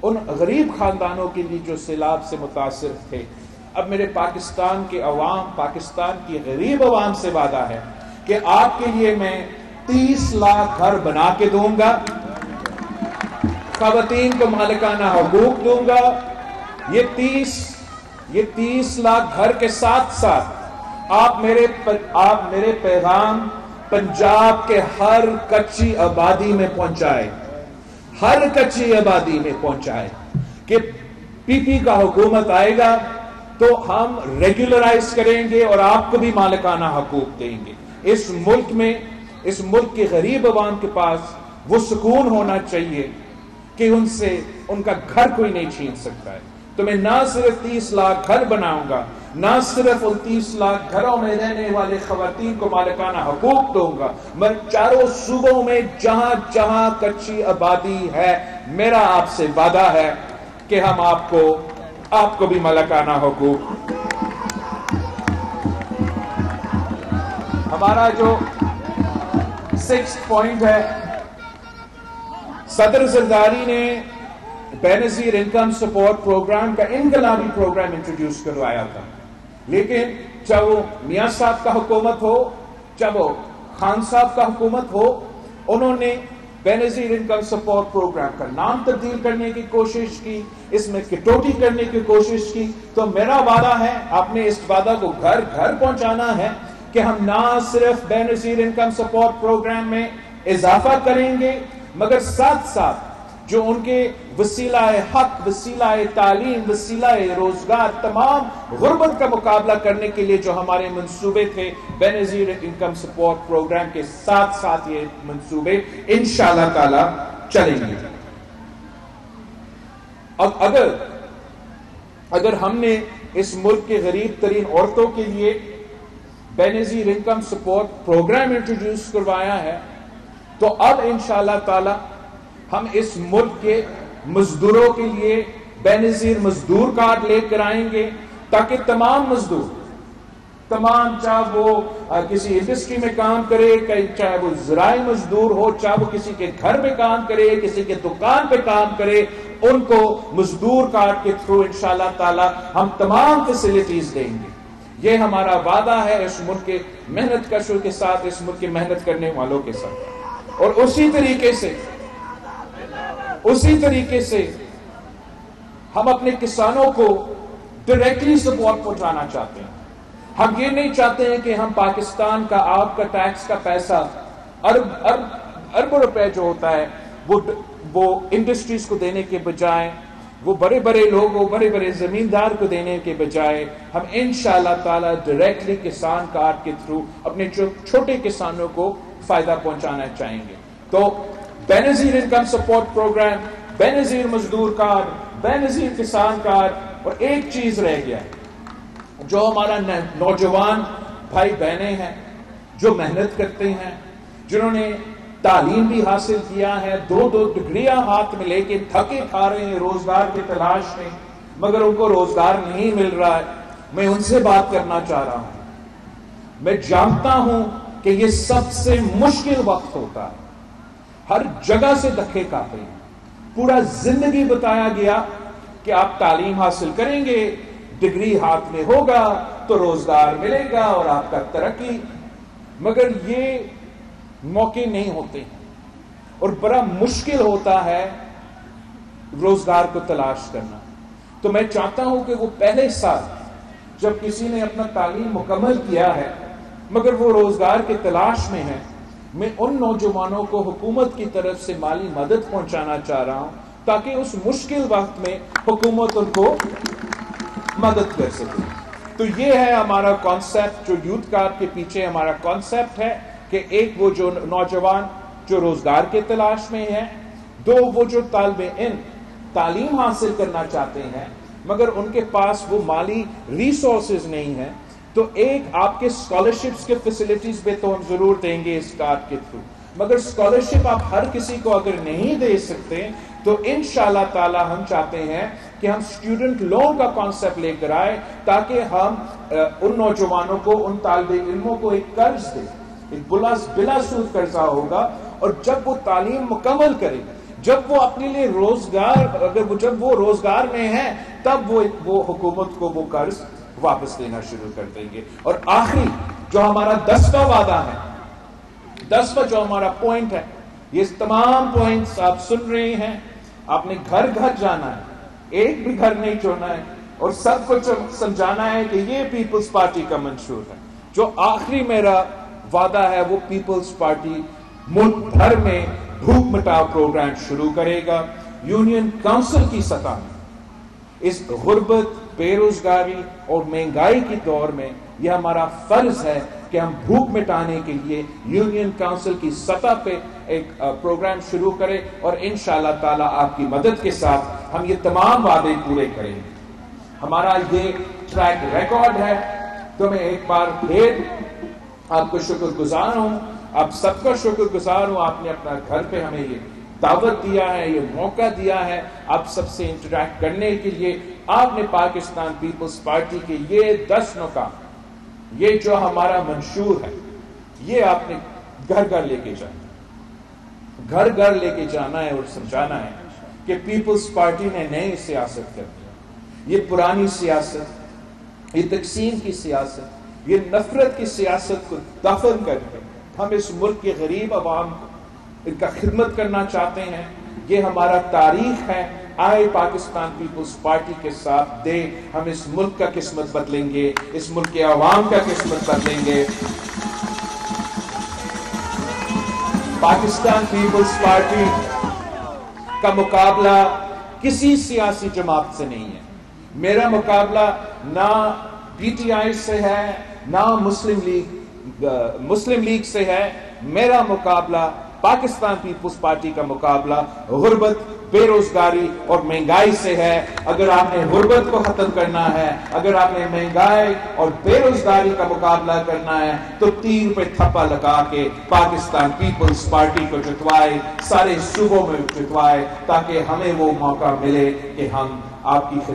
ان غریب خاندانوں کے لیے جو سیلاب سے متاثر تھے. اب میرے پاکستان کے عوام، پاکستان کی غریب عوام سے وعدہ ہے کہ آپ کے لیے میں 30 لاکھ گھر بنا کے دوں گا، خواتین کو مالکانہ حقوق دوں گا. یہ 30 لاکھ گھر کے ساتھ ساتھ آپ میرے پیغام پنجاب کے ہر کچی آبادی میں پہنچائے، ہر کچی آبادی میں پہنچائے کہ پی پی کا حکومت آئے گا تو ہم ریگولرائز کریں گے اور آپ کو بھی مالکانہ حقوق دیں گے. اس ملک کے غریب عوام کے پاس وہ سکون ہونا چاہیے کہ ان کا گھر کوئی نہیں چھین سکتا ہے. تو میں نہ صرف 30 لاکھ گھر بناؤں گا، نہ صرف ان 30 لاکھ گھروں میں رہنے والے خواتین کو مالکانہ حقوق دوں گا، میں چاروں صوبوں میں جہاں جہاں کچی آبادی ہے، میرا آپ سے وعدہ ہے کہ ہم آپ کو بھی مالکانہ حقوق. ہمارا جو 6 پوائنٹ ہے، صدر زرداری نے بے نظیر انکم سپورٹ پروگرام کا انقلابی پروگرام انٹروڈیوس کروایا تھا، لیکن چاہے وہ میاں صاحب کا حکومت ہو، چاہے وہ خان صاحب کا حکومت ہو، انہوں نے بے نظیر انکم سپورٹ پروگرام کا نام تبدیل کرنے کی کوشش کی، اس میں کٹوتی کرنے کی کوشش کی. تو میرا وعدہ ہے، آپ نے اس وعدہ کو گھر گھر پہنچانا ہے کہ ہم نہ صرف بے نظیر انکم سپورٹ پروگرام میں اضافہ کریں گے، مگر ساتھ ساتھ جو ان کے وسیلہ حق، وسیلہ تعلیم، وسیلہ روزگار، تمام غربت کا مقابلہ کرنے کے لیے جو ہمارے منصوبے تھے بے نظیر انکم سپورٹ پروگرام کے ساتھ ساتھ یہ منصوبے انشاءاللہ تعالی چلیں گے. اگر ہم نے اس ملک کے غریب ترین عورتوں کے لیے بے نظیر انکم سپورٹ پروگرام انٹروڈیوس کروایا ہے تو اب انشاءاللہ تعالی ہم اس ملک کے مزدوروں کے لیے بے نظیر مزدور کارڈ لے کر آئیں گے، تاکہ تمام مزدور، چاہے وہ کسی انڈسٹری میں کام کرے، چاہے وہ زراعی مزدور ہو، چاہے وہ کسی کے گھر میں کام کرے، کسی کے دکان پہ کام کرے، ان کو مزدور کارڈ کے تھرو انشاءاللہ تعالی ہم تمام فیسلٹیز دیں گے. یہ ہمارا وعدہ ہے اس ملک کے محنت کشوں کے ساتھ، اس ملک کے محنت کرنے والوں کے ساتھ. اور اسی طریقے سے ہم اپنے کسانوں کو ڈائریکٹلی سپورٹ پہنچانا چاہتے ہیں. ہم یہ نہیں چاہتے ہیں کہ ہم پاکستان کا آپ کا ٹیکس کا پیسہ اربوں روپے جو ہوتا ہے وہ انڈسٹریز کو دینے کے بجائے، وہ بڑے بڑے لوگوں، بڑے بڑے زمیندار کو دینے کے بجائے ہم انشاءاللہ تعالی ڈائریکٹلی کسان کارڈ کے تھرو اپنے چھوٹے کسانوں کو فائدہ پہنچانا چاہیں گے. تو بے نظیر انکم سپورٹ پروگرام، بے نظیر مزدور کارڈ، بے نظیر کسان کارڈ، اور ایک چیز رہ گیا، جو ہمارا نوجوان بھائی بہنیں ہیں جو محنت کرتے ہیں، جنہوں نے تعلیم بھی حاصل کیا ہے، 2 ڈگریاں ہاتھ میں لے کے تھکے کھا رہے ہیں روزگار کی تلاش میں، مگر ان کو روزگار نہیں مل رہا ہے. میں ان سے بات کرنا چاہ رہا ہوں. میں جانتا ہوں کہ یہ سب سے مشکل وقت ہوتا ہے، ہر جگہ سے دھکے کھاتے ہیں. پورا زندگی بتایا گیا کہ آپ تعلیم حاصل کریں گے، ڈگری ہاتھ میں ہوگا تو روزگار ملے گا اور آپ کا ترقی، مگر یہ موقع نہیں ہوتے اور بڑا مشکل ہوتا ہے روزگار کو تلاش کرنا. تو میں چاہتا ہوں کہ وہ پہلے سال جب کسی نے اپنا تعلیم مکمل کیا ہے مگر وہ روزگار کی تلاش میں ہے، میں ان نوجوانوں کو حکومت کی طرف سے مالی مدد پہنچانا چاہ رہا ہوں تاکہ اس مشکل وقت میں حکومت ان کو مدد کر سکے. تو یہ ہے ہمارا کانسیپٹ، جو یوتھ کارڈ کے پیچھے ہمارا کانسیپٹ ہے کہ ایک وہ جو نوجوان جو روزگار کے تلاش میں ہیں، 2 وہ جو طالب علم تعلیم حاصل کرنا چاہتے ہیں مگر ان کے پاس وہ مالی ریسورسز نہیں ہیں، تو ایک آپ کے اسکالرشپس کے فیسلٹیز پہ تو ہم ضرور دیں گے اس کارڈ کے تھرو، مگر اسکالرشپ آپ ہر کسی کو اگر نہیں دے سکتے تو انشاءاللہ تعالی ہم چاہتے ہیں کہ ہم اسٹوڈنٹ لون کا کانسیپٹ لے کر آئے تاکہ ہم ان نوجوانوں کو، ان طالب علموں کو ایک قرض دیں، ایک بلا سود قرضہ ہوگا، اور جب وہ تعلیم مکمل کریں جب وہ اپنے لیے روزگار، جب وہ روزگار میں ہیں تب وہ حکومت کو وہ قرض واپس لینا شروع کر دیں گے۔ اور آخری جو ہمارا 10واں وعدہ ہے، 10واں جو ہمارا پوائنٹ ہے، یہ تمام پوائنٹس آپ سن رہے ہیں، آپ نے گھر گھر جانا ہے، ایک بھی گھر نہیں چھوڑنا ہے اور سب کو سمجھانا ہے کہ یہ پیپلز پارٹی کا منشور ہے۔ جو آخری میرا وعدہ ہے وہ پیپلز پارٹی ملک بھر میں بھوک مٹاؤ پروگرام شروع کرے گا۔ یونین کونسل کی سطح میں اس غربت، بے روزگاری اور مہنگائی کے دور میں یہ ہمارا فرض ہے کہ ہم بھوک مٹانے کے لیے یونین کونسل کی سطح پہ ایک پروگرام شروع کریں اور انشاءاللہ تعالی آپ کی مدد کے ساتھ ہم یہ تمام وعدے پورے کریں گے۔ ہمارا یہ ٹریک ریکارڈ ہے، تو میں ایک بار پھر آپ کو شکر گزار ہوں، آپ سب کا شکر گزار ہوں۔ آپ نے اپنا گھر پہ ہمیں یہ دعوت دیا ہے، یہ موقع دیا ہے آپ سب سے انٹریکٹ کرنے کے لیے۔ آپ نے پاکستان پیپلز پارٹی کے یہ 10 نکات، یہ جو ہمارا منشور ہے، یہ آپ نے گھر گھر لے کے جانا، گھر گھر لے کے جانا ہے اور سمجھانا ہے کہ پیپلز پارٹی نے نئی سیاست کر دی۔ یہ پرانی سیاست، یہ تقسیم کی سیاست، یہ نفرت کی سیاست کو دفن کر کے ہم اس ملک کے غریب عوام کو ان کا خدمت کرنا چاہتے ہیں۔ یہ ہمارا تاریخ ہے، آئے پاکستان پیپلز پارٹی کے ساتھ دے، ہم اس ملک کا قسمت بدلیں گے، اس ملک کے عوام کا قسمت بدلیں گے۔ پاکستان پیپلز پارٹی کا مقابلہ کسی سیاسی جماعت سے نہیں ہے۔ میرا مقابلہ نہ پی ٹی آئی سے ہے، نہ مسلم لیگ سے ہے۔ میرا مقابلہ پاکستان پیپلز پارٹی کا مقابلہ غربت، بے روزگاری اور مہنگائی سے ہے۔ اگر آپ نے غربت کو ختم کرنا ہے، اگر آپ نے مہنگائی اور بے روزگاری کا مقابلہ کرنا ہے تو تیر پہ تھپا لگا کے پاکستان پیپلز پارٹی کو جتوائے، سارے صوبوں میں جتوائے، تاکہ ہمیں وہ موقع ملے کہ ہم آپ کی